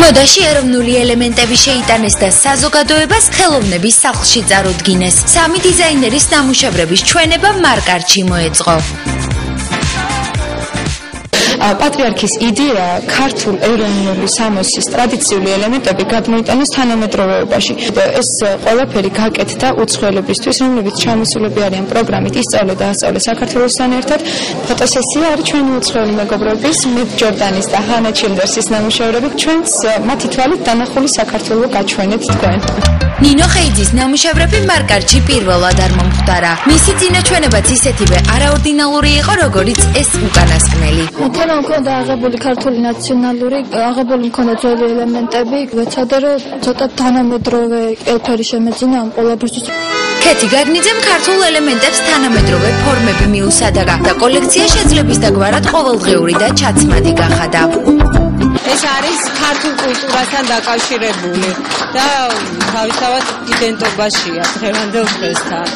მოდაში ეროვნული ელემენტები შეიტანეს და საზოგადოებას ხელოვნების სახლში წარუდგინეს. სამი დიზაინერის ნამუშევრების ჩვენება მარკარჩი მოეწყო. Patriarchis idea ქართულ ეროვნული სამოსის ტრადიციული ელემენტები გადმოიტანოს თანამედროვეობაში. ეს ყველაფერი გაკეთდა უცხოელებისთვის, რომლებიც ჩამოსულები არიან პროგრამით ისწავლე და ასწავლე საქართველოსთან ერთად. ფოტოსესია არის ჩვენი უცხოელი მეგობრების, მედ ჯორდანის და ჰანა ჩილდერსის ნამუშევრები ჩვენს მათი თვალით დანახული საქართველოს გაჩვენეთ თქვენ. ნინო ხეიძის ნამუშევრები მარკარჩი პირველად არ მომხვდარა. მისი წინაჩვენებაც ისეთივე არაორდინალური იყო, როგორიც ეს უკანასკნელი. თემა მქონდა აღებული ქართული ნაციონალური, აღებული მქონდა ძველი ელემენტები, ვეცადე რომ ცოტა თანამედროვე ელფერი შემეძინა ამ ყველაფერთვის. ქეთი გაგნიძემ ქართულ ელემენტებს თანამედროვე ფორმები მიუსადაგა და კოლექცია შეძლების დაგვარად ყოველდღიური და ჩაცმადი გახადა. ეს არის ქართულ კულტურასთან დაკავშირებული და თავისთავად იდენტობაშია დღევანდელ დღესთან.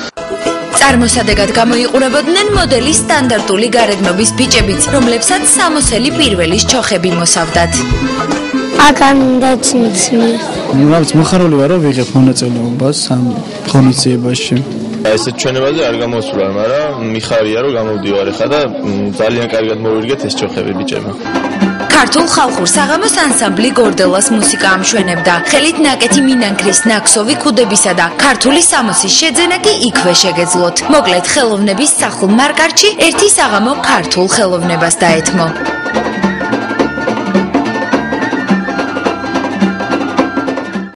წარმოსადეგად გამოიყურებოდნენ მოდელის სტანდარტული გარეგნობის ბიჭებიც, რომლებსაც სამოსელი პირველის ჩოხები მოსავდათ. რაღაც მოხარული ვარ, რომ ვიღებ მონაწილეობას ამ ღონისძიებაში. ესეთ ჩვენებაზე არ გამოსულა, მაგრამ მიხარია რომ გამოვდივარ ახლა და ძალიან კარგად მოვირგეთ ეს ჩოხები ბიჭებმა. ქართულ ხალხურ საღამოს ანსამბლი გორდელას მუსიკა ამშვენებდა. ხელით ნაკეთი მინანქრის ნაკსოვი ქუდებისა და ქართული სამოსის შეძენა კი იქვე შეგეძლოთ. მოკლედ ხელოვნების სახლ მარკარჩი ერთი საღამო ქართულ ხელოვნებას დაეთმო.